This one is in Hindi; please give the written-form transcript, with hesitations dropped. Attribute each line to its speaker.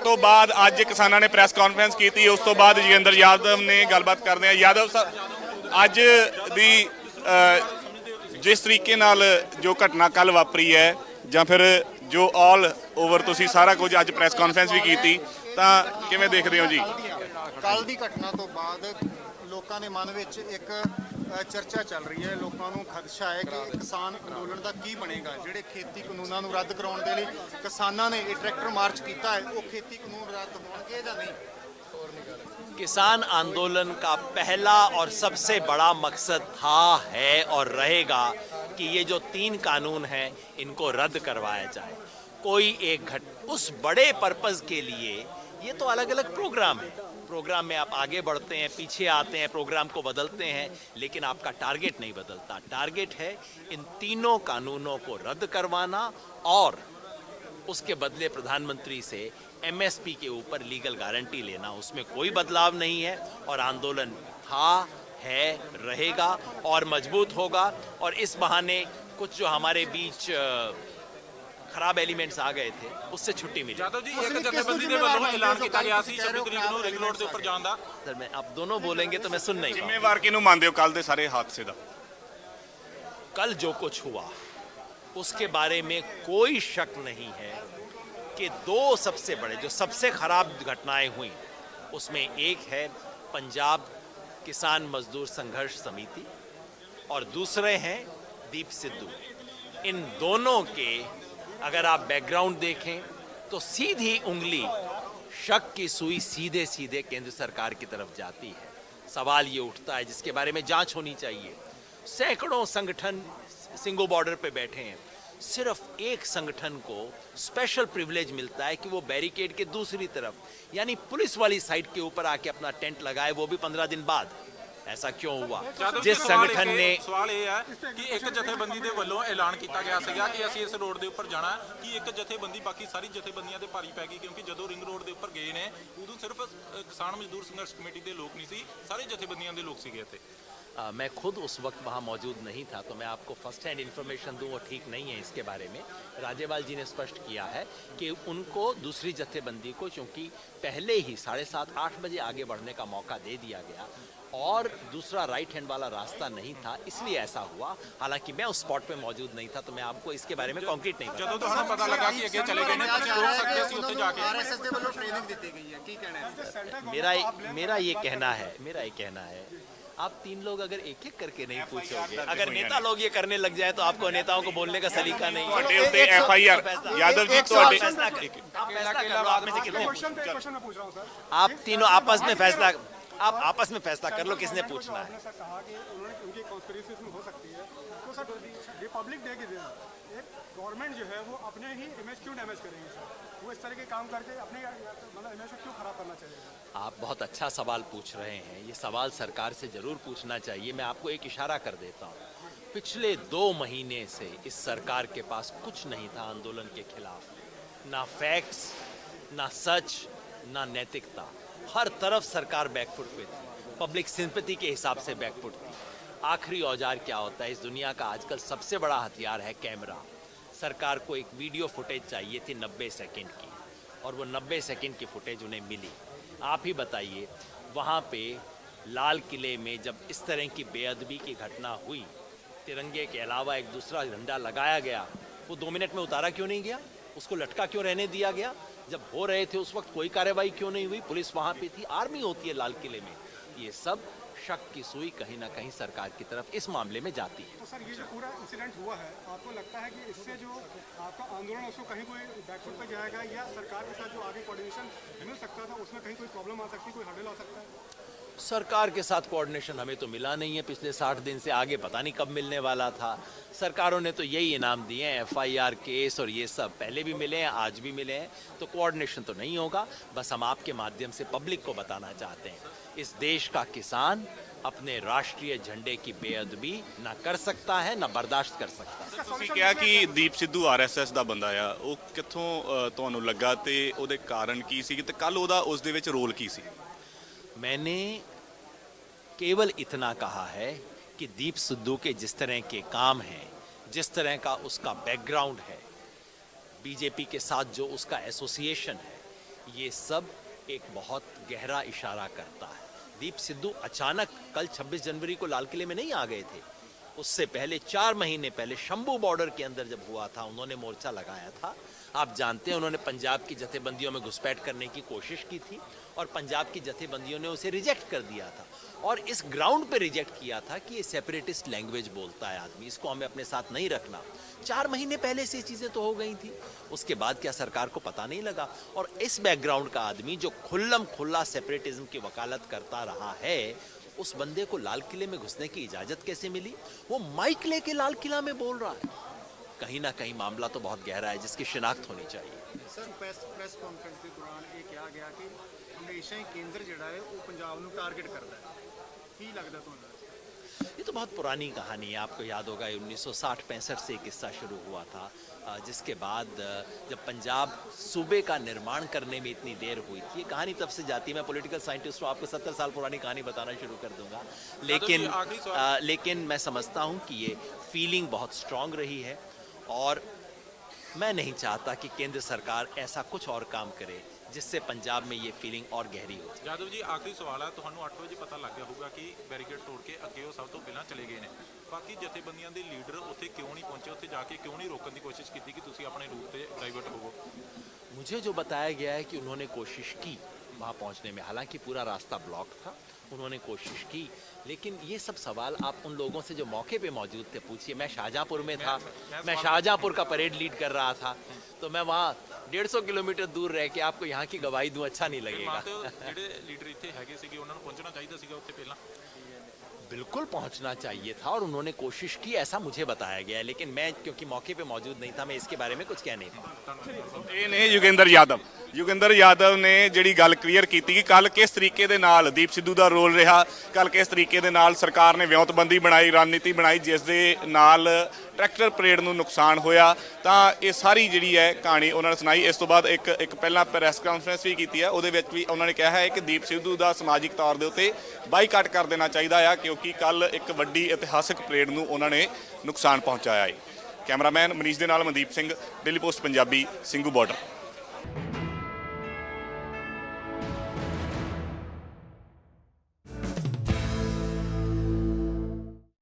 Speaker 1: ਤੋਂ ਬਾਅਦ ਅੱਜ ਕਿਸਾਨਾਂ ਨੇ ਪ੍ਰੈਸ ਕਾਨਫਰੰਸ ਕੀਤੀ। ਉਸ ਤੋਂ ਬਾਅਦ ਜੋਗਿੰਦਰ ਯਾਦਵ ਨੇ ਗੱਲਬਾਤ ਕਰਦੇ ਆ। ਯਾਦਵ ਸਾਹਿਬ, ਅੱਜ ਦੀ ਜਿਸ ਤਰੀਕੇ ਨਾਲ ਜੋ ਘਟਨਾ ਕੱਲ ਵਾਪਰੀ ਹੈ ਜਾਂ ਫਿਰ ਜੋ ਆਲ ਓਵਰ ਤੁਸੀਂ ਸਾਰਾ ਕੁਝ ਅੱਜ ਪ੍ਰੈਸ ਕਾਨਫਰੰਸ ਵੀ ਕੀਤੀ, ਤਾਂ ਕਿਵੇਂ ਦੇਖਦੇ ਹੋ ਜੀ?
Speaker 2: ਕੱਲ ਦੀ ਘਟਨਾ ਤੋਂ ਬਾਅਦ ਲੋਕਾਂ ਦੇ ਮਨ ਵਿੱਚ ਇੱਕ ਚਰਚਾ ਚੱਲ ਰਹੀ ਹੈ। ਲੋਕਾਂ ਨੂੰ ਖਦਸ਼ਾ ਹੈ ਕਿ ਕਿਸਾਨ ਅੰਦੋਲਨ ਦਾ ਕੀ ਬਣੇਗਾ। ਜਿਹੜੇ ਖੇਤੀ ਕਾਨੂੰਨਾਂ ਨੂੰ ਰੱਦ ਕਰਾਉਣ ਦੇ ਲਈ ਕਿਸਾਨਾਂ ਨੇ ਇਹ ਟਰੈਕਟਰ ਮਾਰਚ ਕੀਤਾ ਹੈ, ਉਹ ਖੇਤੀ ਕਾਨੂੰਨ ਰੱਦ ਹੋਣਗੇ ਜਾਂ नहीं?
Speaker 3: किसान आंदोलन का पहला और सबसे बड़ा मकसद था, है और रहेगा कि ये जो 3 कानून हैं इनको रद्द करवाया जाए। कोई एक उस बड़े पर्पस के लिए ये तो अलग अलग प्रोग्राम है। प्रोग्राम में आप आगे बढ़ते हैं, पीछे आते हैं, प्रोग्राम को बदलते हैं, लेकिन आपका टारगेट नहीं बदलता। टारगेट है इन तीनों कानूनों को रद्द करवाना और उसके बदले प्रधानमंत्री से एमएसपी के ऊपर लीगल गारंटी लेना। उसमें कोई बदलाव नहीं है और आंदोलन था, है, रहेगा और मजबूत होगा। और इस बहाने कुछ जो हमारे बीच खराब एलिमेंट्स आ गए थे उससे छुट्टी मिली।
Speaker 4: यादव जी, एक जथेबंदी के ਵੱਲੋਂ ਐਲਾਨ ਕੀਤਾ ਗਿਆ ਸੀ 26 ਤਰੀਕ ਨੂੰ ਰਿੰਗ ਰੋਡ ਦੇ ਉੱਪਰ ਜਾਣ ਦਾ।
Speaker 3: सर मैं आप दोनों बोलेंगे तो मैं सुन नहीं पाऊंगा।
Speaker 1: ਜ਼ਿੰਮੇਵਾਰ ਕਿਹਨੂੰ ਮੰਨਦੇ ਹੋ ਕੱਲ ਦੇ ਸਾਰੇ ਹਾਦਸੇ ਦਾ?
Speaker 3: कल जो कुछ हुआ उसके बारे में कोई शक नहीं है कि 2 सबसे बड़े जो सबसे खराब घटनाएं हुई उसमें एक है पंजाब किसान मजदूर संघर्ष समिति और दूसरे हैं दीप सिद्धू। इन दोनों के अगर आप बैकग्राउंड देखें तो सीधी उंगली, शक की सुई सीधे सीधे केंद्र सरकार की तरफ जाती है। सवाल ये उठता है जिसके बारे में जांच होनी चाहिए। सैकड़ों संगठन सिंगो बॉर्डर पे बैठे हैं, सिर्फ एक संगठन को स्पेशल प्रिविलेज मिलता है कि वो बैरिकेड के दूसरी तरफ यानी पुलिस वाली साइड के ऊपर आके अपना टेंट लगाए, वो भी 15 दिन बाद। ऐसा क्यों हुआ? जिस संगठन ने
Speaker 4: ਸਵਾਲ ਇਹ ਹੈ ਕਿ ਇੱਕ ਜਥੇਬੰਦੀ ਦੇ ਵੱਲੋਂ ਐਲਾਨ ਕੀਤਾ ਗਿਆ ਸੀਗਾ ਕਿ ਅਸੀਂ ਇਸ ਰੋਡ ਦੇ ਉੱਪਰ ਜਾਣਾ, ਕਿ ਇੱਕ ਜਥੇਬੰਦੀ ਬਾਕੀ ਸਾਰੀ ਜਥੇਬੰਦੀਆਂ ਤੇ ਭਾਰੀ ਪੈ ਗਈ ਕਿਉਂਕਿ ਜਦੋਂ ਰਿੰਗ ਰੋਡ ਦੇ ਉੱਪਰ ਗਏ ਨੇ ਉਦੋਂ ਸਿਰਫ ਕਿਸਾਨ ਮਜ਼ਦੂਰ ਸੰਘਰਸ਼ ਕਮੇਟੀ ਦੇ ਲੋਕ ਨਹੀਂ ਸੀ, ਸਾਰੇ ਜਥੇਬੰਦੀਆਂ ਦੇ ਲੋਕ ਸੀਗੇ ਇੱਥੇ।
Speaker 3: मैं खुद उस वक्त वहाँ मौजूद नहीं था तो मैं आपको फर्स्ट हैंड इन्फॉर्मेशन दूँ वो ठीक नहीं है इसके बारे में। राजेवाल जी ने स्पष्ट किया है कि उनको दूसरी जथेबंदी को चूँकि पहले ही 7:30-8 बजे आगे बढ़ने का मौका दे दिया गया और दूसरा राइट हैंड वाला रास्ता नहीं था, इसलिए ऐसा हुआ। हालांकि मैं उस स्पॉट पे मौजूद नहीं था तो मैं आपको इसके बारे में कॉन्क्रीट नहीं
Speaker 4: ਜਦੋਂ ਤੁਹਾਨੂੰ ਪਤਾ ਲੱਗਾ ਕਿ ਅੱਗੇ ਚਲੇ ਗਏ ਨੇ ਤੁਸੀਂ ਰੋਕ ਸਕਦੇ ਸੀ ਉੱਥੇ ਜਾ ਕੇ।
Speaker 2: आरएसएस ਦੇ ਵੱਲੋਂ ट्रेनिंग ਦਿੱਤੀ ਗਈ ਹੈ, ਕੀ ਕਹਿਣਾ है?
Speaker 3: मेरा ये कहना है आप 3 लोग अगर एक एक करके नहीं पूछोगे, अगर नेता लोग ये करने लग जाए तो आपको नेताओं को बोलने का सलीका नहीं है।
Speaker 1: ਤੁਹਾਡੇ ਉੱਤੇ FIR यादव जी ਤੁਹਾਡੇ
Speaker 3: आप तीनों आपस में फैसला, आप आपस में फैसला कर लो किसने पूछना है।
Speaker 5: कहा कि उनकी कॉन्स्पिरेसी हो सकती है तो सर रिपब्लिक डे के दिन एक गवर्नमेंट जो है वो अपने ही इमेज क्यों डैमेज करेंगे सर? वो इस तरह के काम करके अपने मतलब इमेज को क्यों खराब करना चाहिए?
Speaker 3: आप बहुत अच्छा सवाल पूछ रहे हैं। ये सवाल सरकार से ज़रूर पूछना चाहिए। मैं आपको एक इशारा कर देता हूँ, पिछले 2 महीने से इस सरकार के पास कुछ नहीं था आंदोलन के खिलाफ, ना फैक्ट्स, ना सच, ना नैतिकता। हर तरफ सरकार बैकफुट पे थी, पब्लिक सिंपैथी के हिसाब से बैकफुट थी। आखिरी औजार क्या होता है? इस दुनिया का आजकल सबसे बड़ा हथियार है कैमरा। सरकार को एक वीडियो फुटेज चाहिए थी 90 सेकंड की और वो 90 सेकंड की फुटेज उन्हें मिली। आप ही बताइए, वहाँ पे लाल किले में जब इस तरह की बेअदबी की घटना हुई, तिरंगे के अलावा एक दूसरा झंडा लगाया गया, वो 2 मिनट में उतारा क्यों नहीं गया? उसको लटका क्यों रहने दिया गया? जब हो रहे थे उस वक्त कोई कार्रवाई क्यों नहीं हुई? पुलिस वहाँ पे थी, आर्मी होती है लाल किले में। ये सब शक की सुई कहीं ना कहीं सरकार की तरफ इस मामले में जाती है।
Speaker 5: तो सर ये जो पूरा इंसिडेंट हुआ है, आपको लगता है कि इससे जो आपका आंदोलन उसको कहीं कोई बैकफुट पे जाएगा या सरकार के साथ जो आगे कोऑर्डिनेशन मिल सकता था उसमें कहीं कोई प्रॉब्लम आ सकती है, कोई हर्डल आ सकता है?
Speaker 3: सरकार के साथ कोऑर्डिनेशन हमें तो मिला नहीं है पिछले 60 दिन से, आगे पता नहीं कब मिलने वाला था। सरकारों ने तो यही इनाम दिए हैं, FIR केस और ये सब पहले भी मिले हैं, आज भी मिले हैं, तो कोऑर्डिनेशन तो नहीं होगा। बस हम आपके माध्यम से पब्लिक को बताना चाहते हैं, इस देश का किसान अपने राष्ट्रीय झंडे की बेअदबी ना कर सकता है ना बर्दाश्त कर सकता है।
Speaker 1: ਤੁਸੀਂ ਕਿਹਾ ਕਿ ਦੀਪ ਸਿੱਧੂ RSS ਦਾ ਬੰਦਾ ਆ, ਉਹ ਕਿੱਥੋਂ ਤੁਹਾਨੂੰ ਲੱਗਾ ਤੇ ਉਹਦੇ ਕਾਰਨ ਕੀ ਸੀ ਤੇ ਕੱਲ ਉਹਦਾ ਉਸ ਦੇ ਵਿੱਚ ਰੋਲ ਕੀ ਸੀ?
Speaker 3: मैंने केवल इतना कहा है कि दीप सिद्धू के जिस तरह के काम हैं, जिस तरह का उसका बैकग्राउंड है, बीजेपी के साथ जो उसका एसोसिएशन है, ये सब एक बहुत गहरा इशारा करता है। दीप सिद्धू अचानक कल 26 जनवरी को लाल किले में नहीं आ गए थे, उससे पहले 4 महीने पहले शंभू बॉर्डर के अंदर जब हुआ था उन्होंने मोर्चा लगाया था। आप जानते हैं उन्होंने पंजाब की जथेबंदियों में घुसपैठ करने की कोशिश की थी और पंजाब की जथेबंदियों ने उसे रिजेक्ट कर दिया था और इस ग्राउंड पे रिजेक्ट किया था कि ये सेपरेटिस्ट लैंग्वेज बोलता है आदमी, इसको हमें अपने साथ नहीं रखना। 4 महीने पहले से ये चीज़ें तो हो गई थी, उसके बाद क्या सरकार को पता नहीं लगा? और इस बैकग्राउंड का आदमी जो खुल्लम खुल्ला सेपरेटिज्म की वकालत करता रहा है, उस बंदे को लाल किले में घुसने की इजाजत कैसे मिली? वो माइक लेके लाल किला में बोल रहा है। कहीं ना कहीं मामला तो बहुत गहरा है जिसकी शिनाख्त होनी चाहिए।
Speaker 2: ਸਰ ਪ੍ਰੈਸ ਕਾਨਫਰੰਸ ਦੇ ਦੌਰਾਨ ਇਹ ਕਿਹਾ ਗਿਆ ਕਿ ਹਮੇਸ਼ਾ ਹੀ ਕੇਂਦਰ ਜਿਹੜਾ ਹੈ ਉਹ ਪੰਜਾਬ ਨੂੰ ਟਾਰਗੇਟ ਕਰਦਾ ਹੈ। ਕੀ ਲੱਗਦਾ ਤੁਹਾਨੂੰ?
Speaker 3: ये तो बहुत पुरानी कहानी है, आपको याद होगा 1960-65 से किस्सा शुरू हुआ था, जिसके बाद जब पंजाब सूबे का निर्माण करने में इतनी देर हुई थी। ये कहानी तब से जाती है, मैं पॉलिटिकल साइंटिस्ट हूँ, आपको 70 साल पुरानी कहानी बताना शुरू कर दूंगा, लेकिन मैं समझता हूँ कि ये फीलिंग बहुत स्ट्रांग रही है और मैं नहीं चाहता कि केंद्र सरकार ऐसा कुछ और काम करे जिससे पंजाब में ये फीलिंग और गहरी हो।
Speaker 4: यादव जी आखिरी सवाल है, ਤੁਹਾਨੂੰ 8 ਵਜੇ ਪਤਾ ਲੱਗ ਗਿਆ ਹੋਊਗਾ ਕਿ ਬੈਰੀਕੇਡ ਤੋੜ ਕੇ ਅੱਗੇ ਉਹ ਸਭ ਤੋਂ ਪਹਿਲਾਂ ਚਲੇ ਗਏ ਨੇ। ਬਾਕੀ ਜਥੇਬੰਦੀਆਂ ਦੇ ਲੀਡਰ ਉੱਥੇ ਕਿਉਂ ਨਹੀਂ ਪਹੁੰਚੇ, ਉੱਥੇ ਜਾ ਕੇ ਕਿਉਂ ਨਹੀਂ ਰੋਕਣ ਦੀ ਕੋਸ਼ਿਸ਼ ਕੀਤੀ ਕਿ ਤੁਸੀਂ ਆਪਣੇ ਰੂਟ ਤੇ ਡਾਈਵਰਟ ਹੋਵੋ?
Speaker 3: मुझे जो बताया गया है कि उन्होंने कोशिश की वहाँ पहुँचने में, हालांकि पूरा रास्ता ब्लॉक था, उन्होंने कोशिश की, लेकिन ये सब सवाल आप उन लोगों से जो मौके पे मौजूद थे पूछिए। मैं शाहजहाँपुर में था, मैं शाहजहाँपुर का परेड लीड कर रहा था, तो मैं वहाँ 150 किलोमीटर दूर रह के आपको यहाँ की गवाही दूँ, अच्छा नहीं लगेगा।
Speaker 4: ਜਿਹੜੇ ਲੀਡਰ ਇੱਥੇ ਹੈਗੇ ਸੀਗੇ ਉਹਨਾਂ ਨੂੰ ਪਹੁੰਚਣਾ ਚਾਹੀਦਾ ਸੀਗਾ ਉੱਥੇ ਪਹਿਲਾਂ।
Speaker 3: बिल्कुल पहुंचना चाहिए था और उन्होंने कोशिश की, ऐसा मुझे बताया गया है, लेकिन मैं क्योंकि मौके पे मौजूद नहीं था, मैं इसके बारे में कुछ कह नहीं पाऊँ।
Speaker 1: ਇਹ ਨੇ ਯੋਗਿੰਦਰ ਯਾਦਵ ਨੇ ਜਿਹੜੀ ਗੱਲ ਕਲੀਅਰ ਕੀਤੀ ਕਿ ਕੱਲ ਕਿਸ ਤਰੀਕੇ ਦੇ ਨਾਲ ਦੀਪ ਸਿੱਧੂ ਦਾ ਰੋਲ ਰਿਹਾ, ਕੱਲ ਕਿਸ ਤਰੀਕੇ ਦੇ ਨਾਲ ਸਰਕਾਰ ਨੇ ਵਿਉਂਤਬੰਦੀ ਬਣਾਈ, ਰਣਨੀਤੀ ਬਣਾਈ ਜਿਸ ਦੇ ਨਾਲ ਟਰੈਕਟਰ ਪਰੇਡ ਨੂੰ ਨੁਕਸਾਨ ਹੋਇਆ। ਤਾਂ ਇਹ ਸਾਰੀ ਜਿਹੜੀ ਹੈ ਕਹਾਣੀ ਉਹਨਾਂ ਨੇ ਸੁਣਾਈ। ਇਸ ਤੋਂ ਬਾਅਦ ਇੱਕ ਪਹਿਲਾਂ ਪ੍ਰੈਸ ਕਾਨਫਰੰਸ ਵੀ ਕੀਤੀ ਹੈ, ਉਹਦੇ ਵਿੱਚ ਵੀ ਉਹਨਾਂ ਨੇ ਕਿਹਾ ਹੈ ਕਿ ਦੀਪ ਸਿੱਧੂ ਦਾ ਸਮਾਜਿਕ ਤੌਰ ਦੇ ਉੱਤੇ ਬਾਈਕਾਟ ਕਰ ਦੇਣਾ ਚਾਹੀਦਾ ਆ ਕਿਉਂਕਿ ਕੱਲ ਇੱਕ ਵੱਡੀ ਇਤਿਹਾਸਕ ਪਰੇਡ ਨੂੰ ਉਹਨਾਂ ਨੇ ਨੁਕਸਾਨ ਪਹੁੰਚਾਇਆ ਹੈ। ਕੈਮਰਾਮੈਨ ਮਨੀਸ਼ ਦੇ ਨਾਲ Mandeep Singh, daily post Punjabi, Singhu border.